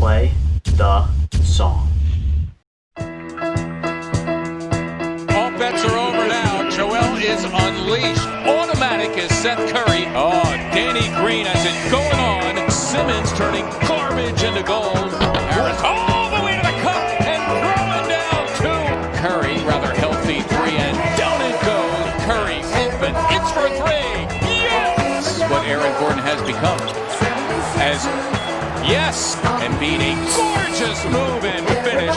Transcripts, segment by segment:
play the song. All bets are over now. Joel is unleashed. Automatic is Seth Curry. Oh, Danny Green has it going on. Simmons turning garbage into gold. Harris all the way to the cup and throwing down two. Curry, rather healthy three, and down it goes. Curry open. It's for three. Yes! This is what Aaron Gordon has become. Yes! Embiid, a gorgeous move and finish.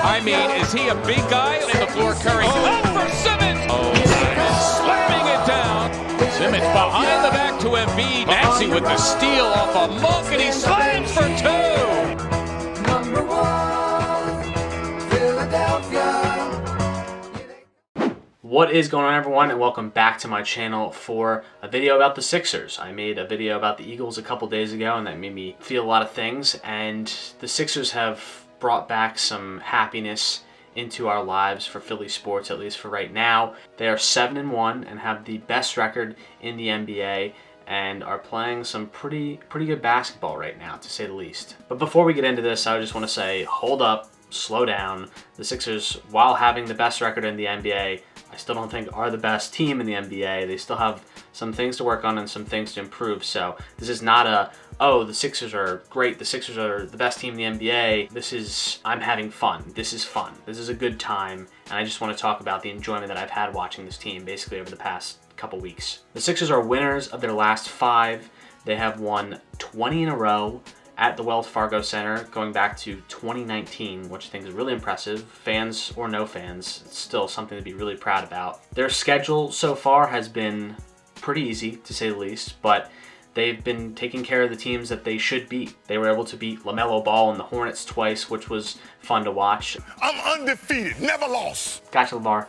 I mean, is he a big guy? In the floor, Curry. Up for Simmons. Oh, Simmons slamming it down. Simmons behind the back to Embiid. Maxey with the steal off a Monk, and he slams for two. Number one, Philadelphia. What is going on, everyone, and welcome back to my channel for a video about the Sixers. I made a video about the Eagles a couple days ago, and that made me feel a lot of things, and the Sixers have brought back some happiness into our lives for Philly sports, at least for right now. They are 7-1 and have the best record in the NBA and are playing some pretty good basketball right now, to say the least. But before we get into this, I just want to say, hold up, slow down. The Sixers, while having the best record in the NBA, I still don't think are the best team in the NBA. They still have some things to work on and some things to improve. So this is not a, oh, the Sixers are great, the Sixers are the best team in the NBA. This is, I'm having fun. This is fun. This is a good time. And I just want to talk about the enjoyment that I've had watching this team basically over the past couple weeks. The Sixers are winners of their last 5. They have won 20 in a row at the Wells Fargo Center going back to 2019, which I think is really impressive. Fans or no fans, it's still something to be really proud about. Their schedule so far has been pretty easy, to say the least, but they've been taking care of the teams that they should beat. They were able to beat LaMelo Ball and the Hornets twice, which was fun to watch. I'm undefeated, never lost. Gotcha, LeVar.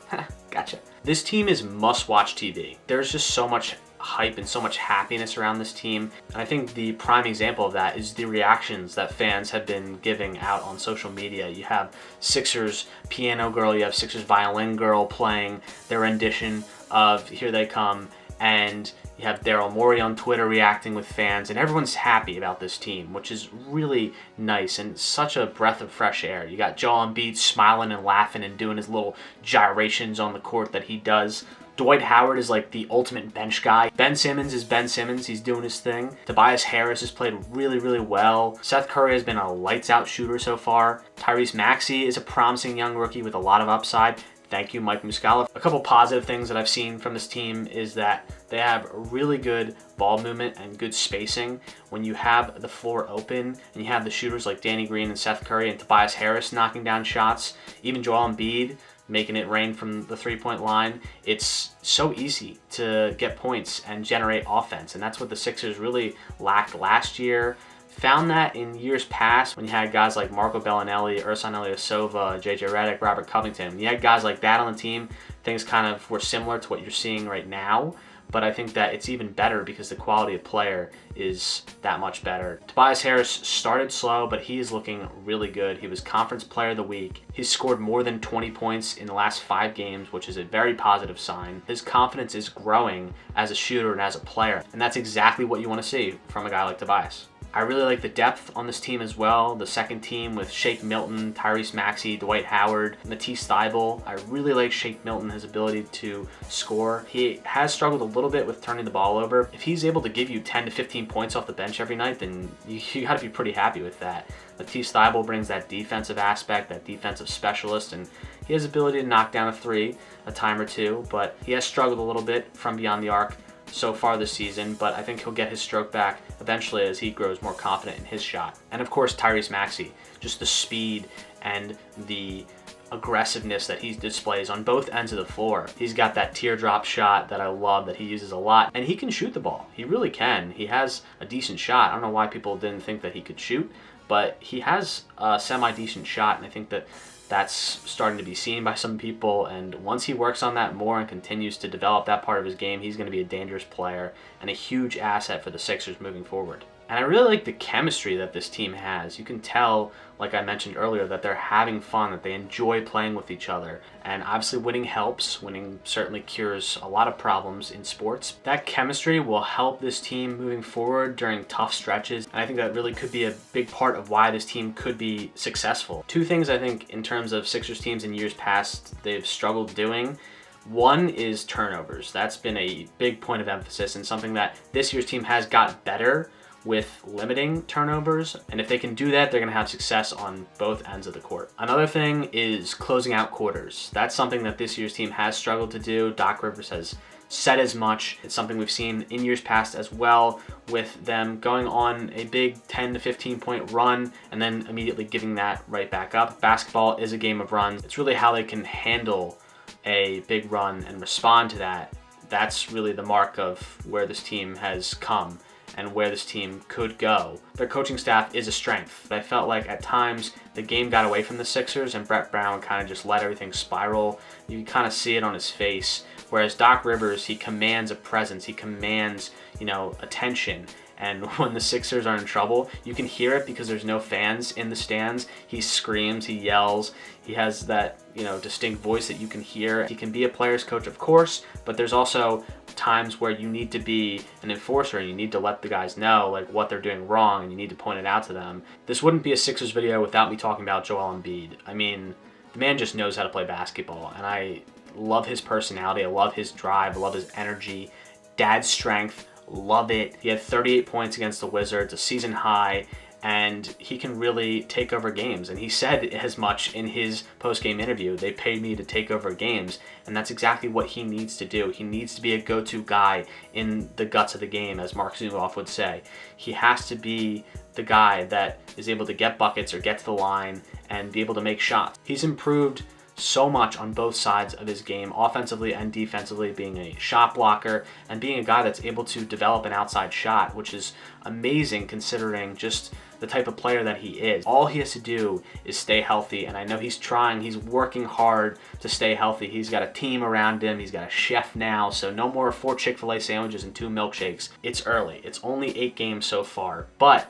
Gotcha. This team is must-watch TV. There's just so much hype and so much happiness around this team. And I think the prime example of that is the reactions that fans have been giving out on social media. You have Sixers piano girl, you have Sixers violin girl playing their rendition of Here They Come, and you have Daryl Morey on Twitter reacting with fans, and everyone's happy about this team, which is really nice and such a breath of fresh air. You got Joel Embiid smiling and laughing and doing his little gyrations on the court that he does. Dwight Howard is like the ultimate bench guy. Ben Simmons is Ben Simmons. He's doing his thing. Tobias Harris has played really well. Seth Curry has been a lights-out shooter so far. Tyrese Maxey is a promising young rookie with a lot of upside. Thank you, Mike Muscala. A couple positive things that I've seen from this team is that they have really good ball movement and good spacing. When you have the floor open and you have the shooters like Danny Green and Seth Curry and Tobias Harris knocking down shots, even Joel Embiid making it rain from the three-point line, it's so easy to get points and generate offense. And that's what the Sixers really lacked last year. Found that in years past when you had guys like Marco Bellinelli, Ersan Ilyasova, JJ Redick, Robert Covington. When you had guys like that on the team, things kind of were similar to what you're seeing right now. But I think that it's even better because the quality of player is that much better. Tobias Harris started slow, but he is looking really good. He was Conference Player of the Week. He's scored more than 20 points in the last 5 games, which is a very positive sign. His confidence is growing as a shooter and as a player, and that's exactly what you want to see from a guy like Tobias. I really like the depth on this team as well. The second team with Shake Milton, Tyrese Maxey, Dwight Howard, Matisse Thybulle. I really like Shake Milton, his ability to score. He has struggled a little bit with turning the ball over. If he's able to give you 10 to 15 points off the bench every night, then you got to be pretty happy with that. Matisse Thybulle brings that defensive aspect, that defensive specialist, and he has the ability to knock down a 3 a time or two, but he has struggled a little bit from beyond the arc so far this season, but I think he'll get his stroke back eventually as he grows more confident in his shot. And of course, Tyrese Maxey, just the speed and the aggressiveness that he displays on both ends of the floor. He's got that teardrop shot that I love that he uses a lot, and he can shoot the ball. He really can. He has a decent shot. I don't know why people didn't think that he could shoot, but he has a semi-decent shot, and I think that that's starting to be seen by some people, and once he works on that more and continues to develop that part of his game, he's going to be a dangerous player and a huge asset for the Sixers moving forward. And I really like the chemistry that this team has. You can tell, like I mentioned earlier, that they're having fun, that they enjoy playing with each other. And obviously winning helps. Winning certainly cures a lot of problems in sports. That chemistry will help this team moving forward during tough stretches. And I think that really could be a big part of why this team could be successful. Two things I think in terms of Sixers teams in years past they've struggled doing. One is turnovers. That's been a big point of emphasis and something that this year's team has got better with limiting turnovers, and if they can do that, they're going to have success on both ends of the court. Another thing is closing out quarters. That's something that this year's team has struggled to do. Doc Rivers has said as much. It's something we've seen in years past as well, with them going on a big 10 to 15 point run and then immediately giving that right back up. Basketball is a game of runs. It's really how they can handle a big run and respond to that. That's really the mark of where this team has come and where this team could go. Their coaching staff is a strength. I felt like at times the game got away from the Sixers and Brett Brown kind of just let everything spiral. You can kind of see it on his face. Whereas Doc Rivers, he commands a presence. He commands, attention. And when the Sixers are in trouble, you can hear it because there's no fans in the stands. He screams, he yells, he has that, distinct voice that you can hear. He can be a player's coach, of course, but there's also times where you need to be an enforcer and you need to let the guys know like what they're doing wrong and you need to point it out to them. This wouldn't be a Sixers video without me talking about Joel Embiid. I mean, the man just knows how to play basketball, and I love his personality, I love his drive, I love his energy, dad's strength. Love it. He had 38 points against the Wizards, a season high, and he can really take over games. And he said as much in his post-game interview. They paid me to take over games, and that's exactly what he needs to do. He needs to be a go-to guy in the guts of the game, as Mark Zumoff would say. He has to be the guy that is able to get buckets or get to the line and be able to make shots. He's improved so much on both sides of his game, offensively and defensively, being a shot blocker and being a guy that's able to develop an outside shot, which is amazing considering just the type of player that he is. All he has to do is stay healthy, and I know he's trying, he's working hard to stay healthy. He's got a team around him, he's got a chef now, so no more 4 Chick-fil-A sandwiches and 2 milkshakes. It's early, it's only 8 games so far, but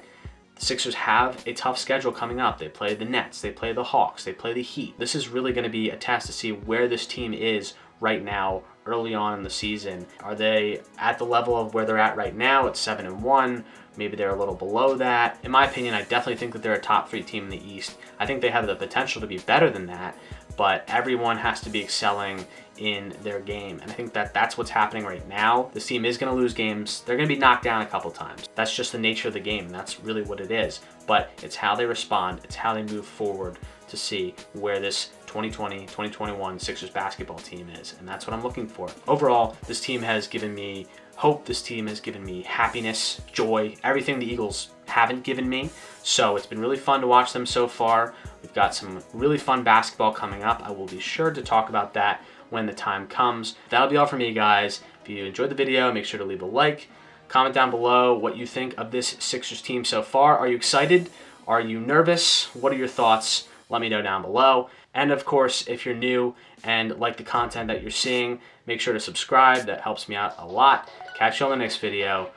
the Sixers have a tough schedule coming up. They play the Nets, they play the Hawks, they play the Heat. This is really going to be a test to see where this team is right now, early on in the season. Are they at the level of where they're at right now at 7-1? Maybe they're a little below that. In my opinion, I definitely think that they're a top 3 team in the East. I think they have the potential to be better than that, but everyone has to be excelling in their game. And I think that that's what's happening right now. This team is going to lose games. They're going to be knocked down a couple times. That's just the nature of the game, and that's really what it is. But it's how they respond. It's how they move forward to see where this 2020-2021 Sixers basketball team is. And that's what I'm looking for. Overall, this team has given me hope. This team has given me happiness, joy, everything the Eagles haven't given me. So it's been really fun to watch them so far. We've got some really fun basketball coming up. I will be sure to talk about that when the time comes. That'll be all for me, guys. If you enjoyed the video, make sure to leave a like. Comment down below what you think of this Sixers team so far. Are you excited? Are you nervous? What are your thoughts? Let me know down below. And of course, if you're new and like the content that you're seeing, make sure to subscribe. That helps me out a lot. Catch you on the next video.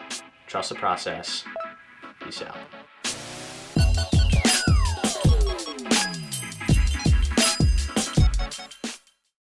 Trust the process. Peace out.